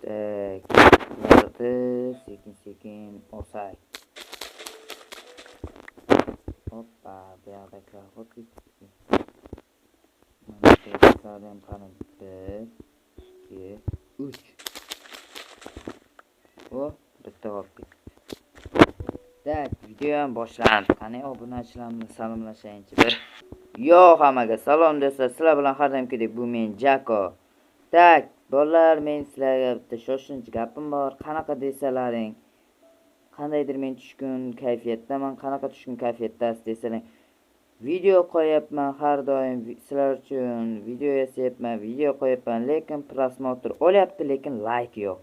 Yardı sekin olsay. Hoppa, bu yoqdagi hop ketdi. Mana shu ham qani 1, 2, 3. O, bitta hop ketdi. Tak, video ham boshlandi. Qani obunachilarni salomlashayinchi bir. Yo, hammaga salom do'stlar. Sizlar bilan har doimgidek bu men Jako. Tak, bolalar, men sizlarga bitta shoshilinch gapim bor. Qanaqa desalaring, qandaydir men tushkun kayfiyatdaman. Qanaqa tushkun kayfiyatdasiz desalaring, video qo'yapman har doim sizlar uchun, video yasayapman, video qo'yapman, lekin prosmotr olyapti, lekin like yo'q.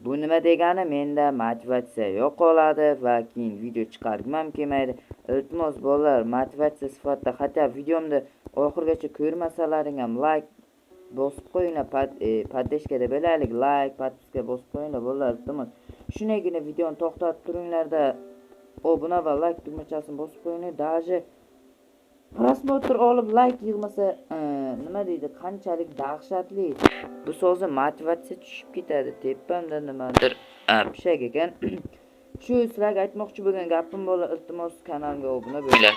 Bu nima degani? Menda motivatsiya yo'qoladi va keyin video chiqargim kelmaydi. Iltimos bolalar, motivatsiya sifatida hatto videomni oxirigacha ko'rmasalaring ham like bosib qo'yinglar, podpishka deb belaylik, like, podpiska bosib qo'yinglar bolalar, iltimos. Shunagina videoni to'xtatib turinglarda, obuna va like tugmachasini bosib qo'yinglar. Даже prosmotr olib like yig'masa, nima deydi, qanchalik dahshatli. Bu so'zi motivatsiya tushib ketadi. Tepamda nimadir pishak ekan. Shu sizlarga aytmoqchi bo'lgan gapim bo'la, iltimos kanalimga obuna bo'linglar.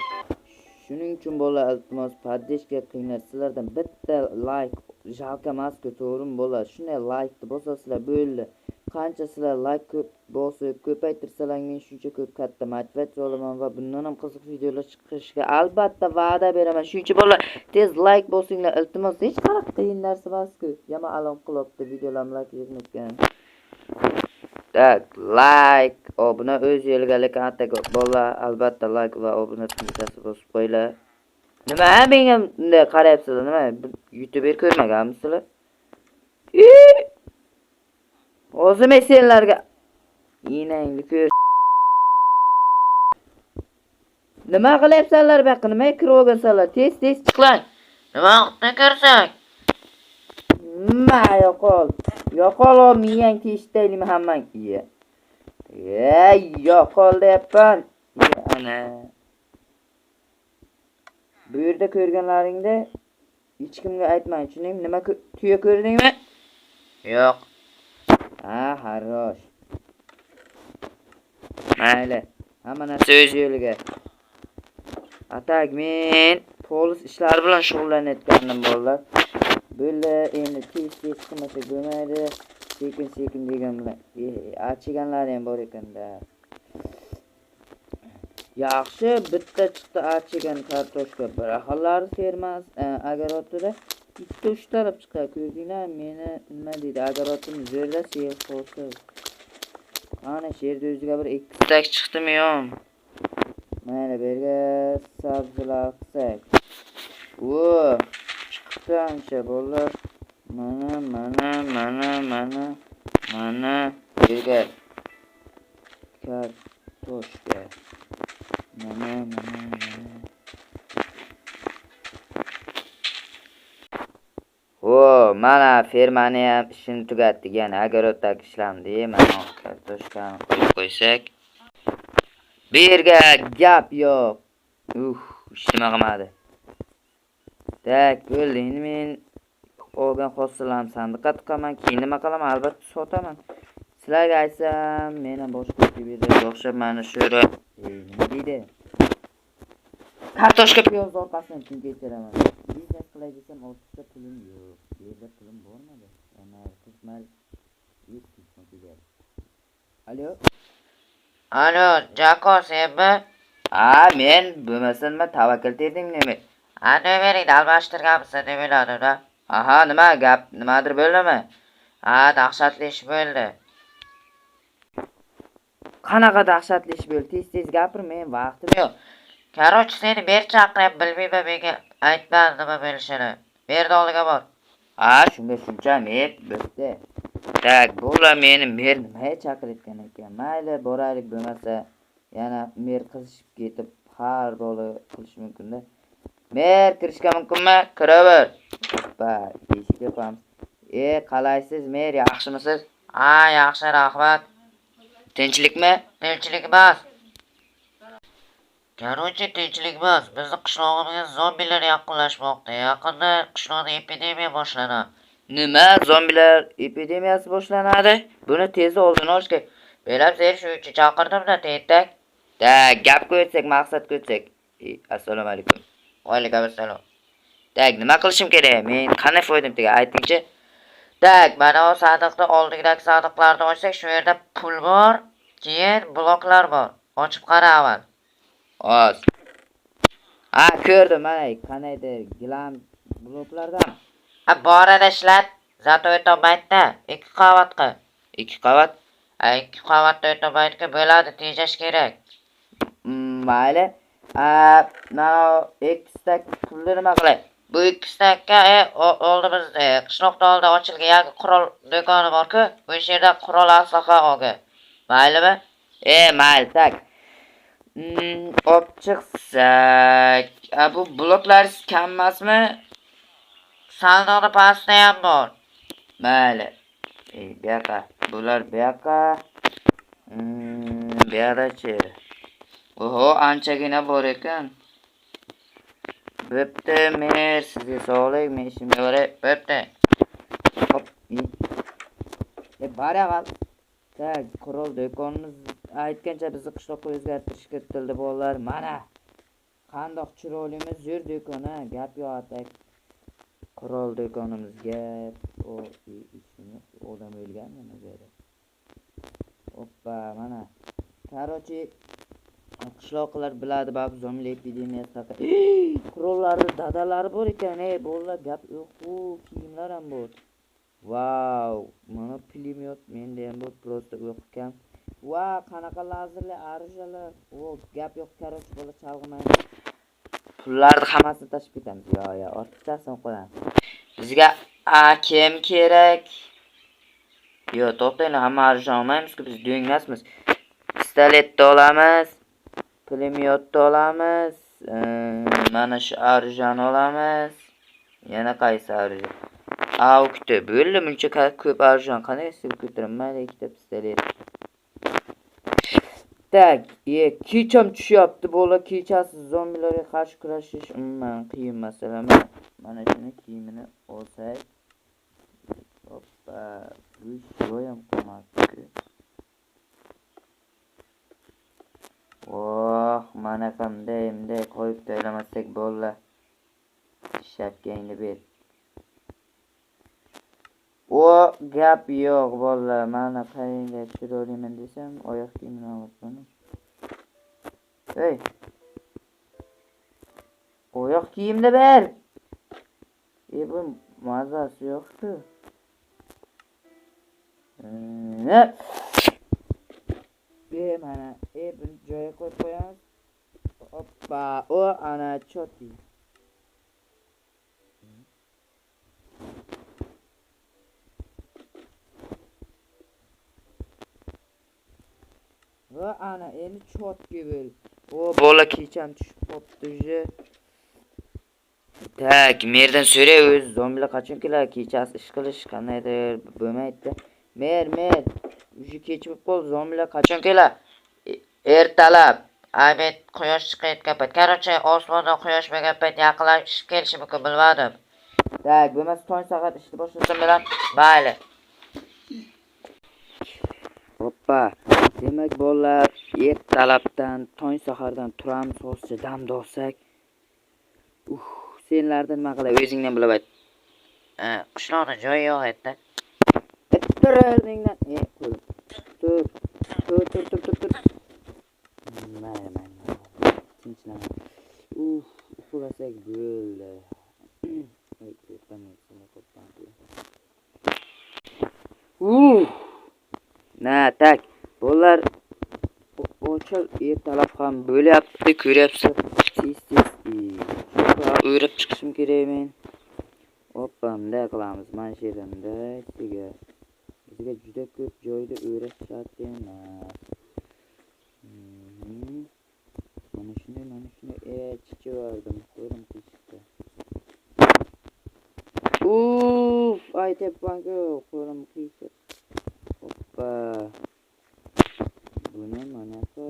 Shuning uchun bo'la, iltimos podpishka qilinglar. Sizlardan bitta like jalka emas-ku, to'g'rimi bo'la? Shunday like bosasizlar bo'ldi. Qancha sizlar like ko'p bosib, ko'paytirsalar, men shuncha ko'p katta motivatsiya olaman va bundan ham qiziq videolar chiqishiga albatta va'da beraman. Shuning uchun bolalar, tez like bosinglar, iltimos. Hech qanaqa qiyin narsa emas-ku. Yama alam qilibdi, videolarni like yig'mayotgan. Tak, like, obuna o'z yo'liga, lekin ataga bolalar, albatta like va obuna tugmachasi bosib qo'yinglar. Nima menga bunday qarayapsizlar? Nima? YouTuber ko'rmaganmisizlar? Hozir men senlarga inangni ko'r. Nima qilyapsanlar bu yoqqa? Nima kirib olgansanlar? Tez chiqlang. Nima qilib ko'rsak? Nima yo'qol? Yo'qol o miyang teshdaymi hammang? Yo'qol deyapman. Ana. Bu yerda ko'rganlaringda hech kimga aytmang. Tushuningmi? Nima tuya ko'rdingmi? Yo'q. Xarosh. Mayli. Hamma narsa o'z yo'liga. Atak, men polis ishlari bilan shug'ullanayotgandim bolalar. Bo'ldi, endi tez qilmasa bo'lmaydi. Sekin degan bilan achiganlar ham bor ekanda. Yaxshi, bitta chiqdi achigan kartoshka. Baraxallari fermas, agarodida bitta 3 taraf chiqadi. Ko'rdinglar, meni nima deydi? Agarodim zo'rda siyib qolsa. Ana sherda o'ziga bir 2 tak chiqdimi yo'q? Mana berga sabzilar qilsak. Chiqdi ancha bolalar. Mana berga kartoshka. Mana. Mana fermani ham ishini tugatdik, yana agaroddagi ishlamdi. Mana kartoshkani qo'yib qo'ysak. Bu yerga gap yo'q. Hech nima qilmadi. Tak, bo'ldi. Endi men olgan hosillarni sandiqqa tiqaman, keyin nima qilaman? Albatta sotaman. Sizlarga aytsam, men ham boshqa yerga o'xshab mana shu nima deydi? Kartoshka piyoz orqasini kun kechiraman. Biznes qilay desam, ortiqcha pulim yo'q. Bu yerda pulim bormadi. Ana qizmal Alo, Jako senmi? Men bo'lmasa nima tavakkal dedim nima? Nomeringni almashtirganmisan deb o'yladim-da. Nima gap, nimadir bo'ldimi? Dahshatli ish bo'ldi. Qanaqa dahshatli ish bo'ldi? Tez gapir, men vaqtim yo'q. Короче, seni ber chaqiryap, bilmayman, menga aytma nima bo'lishini. Berdi oldiga bor. Shuncha men bo'pti. Tak, bo'la meni mer nimaga chaqirayotgan ekan? Mayli, boraylik, bo'lmasa yana mer qizishib ketib har bola qilish mumkin-da. Mer kirishga mumkinmi? Kiraver. Hoppa, eshik yopamiz. Qalaysiz mer, yaxshimisiz? Yaxshi, rahmat. Tinchlikmi? Tinchlik emas. Короче, tinchlik emas. Bizning qishlog'imizga zombilar yaqinlashmoqda. Yaqinda qishloqda epidemiya boshlanadi. Nima? Zombilar epidemiyasi boshlanadi? Buni tez oldini olish kerak. Beyler seni shu uchun chaqirdim-da, tentak. Da, gap qo'ysak, maqsad qo'ysak. Assalomu alaykum. Vaalaykum assalom. Tak, nima qilishim kerak? Men qanday foydam tega aytingchi. Tak, mana o sandiqni oldingidagi sandiqlarni ochsak, shu yerda pul bor, keyin bloklar bor. Ochib qara avval. Oz. Ha, ko'rdim, mana qanaydir gilam bloklardan. Borada ishlat. Zato o'tomaydi-da. 2 qavatga. 2 qavat. 2 qavatda o'tomaydiga bo'ladi, tejash kerak. Mayli. Mana ikkistak pulni nima qilay? Bu 2 stakka oldimizda qishloqda oldida ochilgan yangi qurol do'koni bor-ku, bu yerda qurol aslaha olga. Maylimi? Mayli, tak. Olib chiqsak. Bu bloklar kam emasmi? Sandiqni pastda ham bor. Mayli. Bu yoqqa. Bular bu yoqqa. Bu yoqda-chi. Oho, anchagina bor ekan. Bo'pti, mer, sizga sog'lik, men ishimga boray. Bo'pti. Hop. Baraval. Tak, qurol do'konimiz aytgancha bizni qishloqqa o'zgartirish kiritildi bolalar. Mana. Qandoq chiroylimiz yur do'kon, ha, gap yo'q atak. Qurol do'konimizga odam o'lganmi nazarda. Hoppa, mana. Qarochi qishloqlar biladi, bab zombi epidemiyasi haqida. Qurollarni dadalari bor ekan, bolalar gap yo'q-ku, kiyimlar ham bor. Wow, mana pulemyot menda ham bor, prosta o'qikam. Va, qanaqa lazerli arjalar. Gap yo'q, qarochi bola chalg'imaydi. Pullarni hammasini tashib ketamiz. Yo, ortiqchasini qo'yamiz. Bizga kim kerak? Yo, to'xtanglar, hamma arjon olmaymiz-ku, biz do'ngmasmiz. Pistoletni olamiz. Pulemyotni olamiz. Mana shu arjon olamiz. Yana qaysi arjon? Aukti. Bo'ldi, buncha ko'p arjon qanday silib ko'tiraman? Mayli, ikkita pistolet. Tak, kecham tushyapti, bola kechasi zombilarga qarshi kurashish umuman qiyin masala. Mana shuni kiyimini olsak. Hoppa, bu shoyam qolmadi. Mana qanday qo'yib taylamasak bo'lla. Shapkangni ber. Gap yo'q bolla. Mana qayerga chiroyliman desam, oyoq kiyimini olibman. Oyoq kiyimni ber. Bu mazasi yo'q-ku. Mana, bir joyga qo'yib qo'yamiz. Hoppa, ana choti. Ana endi chotga bo'l. Bola kecham tushib qopti. Tak, merdan so'ray, o'z zombilar qachon keladi? Kechasi ish qilish qanaydir bo'lmaydi. Mer. Uji kechib qol, zombilar qachon keladi? Ertalab. Aymet quyosh chiqayotgan payt. Qarochi osmondan quyosh bo'lgan payt yaqinlashib kelishi mumkin, bilmadim. Tak, bo'lmasa tong soat ishni boshlasam bilan. Mayli. Hoppa. Demak, bolalar, ertalabdan tong sahardan turamiz, hozir damda olsak. Senlardan nima qilay, o'zingdan bilib ayt. Qishloqda joy yo'q edi. Tur o'rningdan. Tur. Mayli. Tinchlan. Uxlasak bo'ldi. Tak. Bolalar ochil ertalab ham bo'lyapti, ko'ryapsiz. Tez. O'rib chiqishim kerak men. Hoppa, bunday qilamiz. Mana shu yerda bizga juda ko'p joyda o'rash shart emas. Mana shuni chiqardim. Qo'lim qiyshdi. Aytayapman-ku, qo'lim qiyshdi. Hoppa. Buni mana bu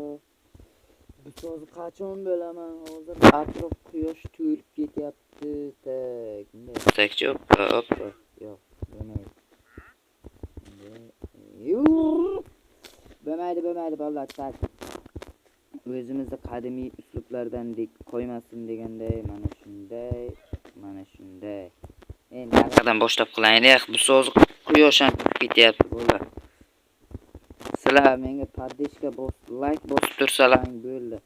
hozir qachon bo'laman? Hozir atrof quyosh to'lib ketyapti. Tak. Hoppa. Yo'q. Bo'lmaydi bolalar, tak. O'zimizni qadimiy uslublardan qo'ymasin deganday, mana shunday. Endi naqadan boshlab qilaylik. Bu so'z quyosh ham ketyapti bolalar. Sizlar menga podpishka bosib, like bosib tursalaring bo'ldi.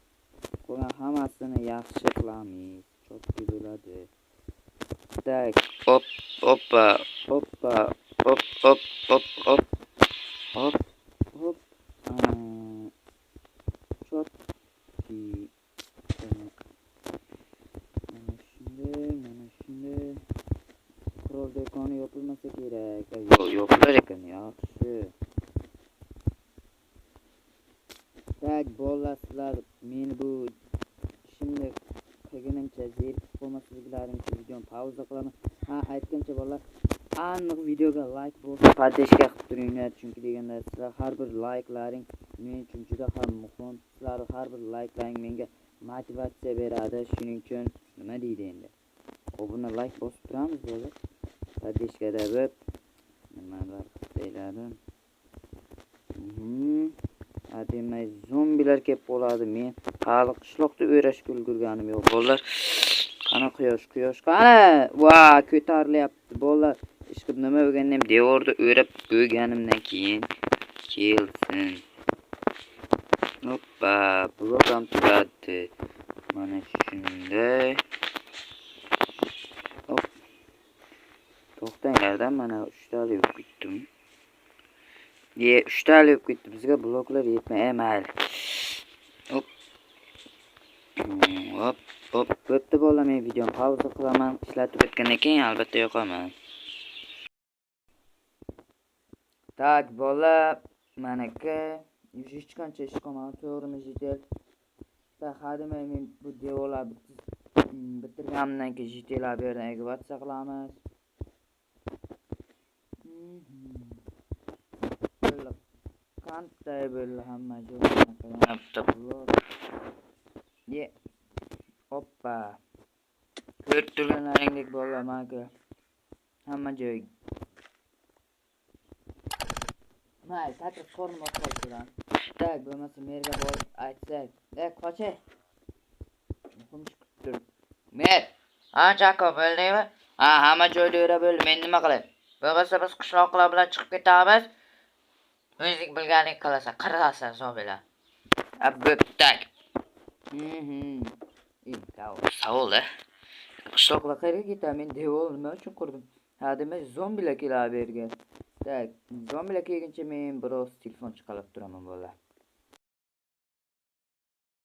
Qolgan hammasini yaxshi qilamiz. Chotki bo'ladi. Tak, hoppa. Hop. Chotki. Mana shunday. Qurol do'koni yopilmasa kerak. Yopilar ekan, yaxshi. Tak, bolalar, sizlar meni bu ishimni qilganimcha zerikib qolmasliklaring uchun videoni pauza qilaman. Aytgancha bolalar, aniq videoga like bosib, podpishka qilib turinglar, chunki deganda sizlar har bir layklaring men uchun juda ham muhim. Sizlar har bir layklaring menga motivatsiya beradi. Shuning uchun nima deydi endi? Buni like bosib turamiz bolalar. Podpishkada bo'lib nimalar qilsaylarim. Demak, zombilar kelib qoladi. Men hali qishloqda o'rashib ulgurganim yo'q bolalar. Qani quyosh qani? Va, ko'tarilyapti bolalar. Ishqib nima o'rgandim, devorda o'rab o'rganimdan keyin kelsin. Hoppa, blok ham turadi. Mana shunday. Hop. To'xtanglardan, mana 3 tali yo'q ketdim. 3 tali yo'q ketdi. Bizga bloklar yetmay, mayli. Hop. Bo'pti bolalar, men videoni pauza qilaman. Ishlatib o'tgandan keyin albatta yoqaman. Tak, bolalar, manaka hech qancha ish qolmadi, to'g'rimi jitel? Tak, hademay men bu devorlar bitirganimdan keyin jitellar bu yerdan evakuatsiya qilamiz. Qanday bo'ldi hamma joy. Hoppa. Ko'rib turganlaringdek bolalar, manga hamma joy. May, takror qornim ochib tak, bo'lmasa merga borib aytsak. Qochay. Muhim ish kutdim. Mer. Jako, bo'ldingmi? Hamma joyda yura bo'ldi. Men nima qilay? Bo'lmasa biz qishloqlar bilan chiqib ketamiz. O'zing bilganing qilasan, qirasan zombilar. Tak. Savol. Qishloqlar qayerga ketadi? Men devor nima uchun qurdim? Demak, zombilar keladi bu yerga. Tak, zombilar kelguncha men biroz telefon chiqarib turaman bolalar.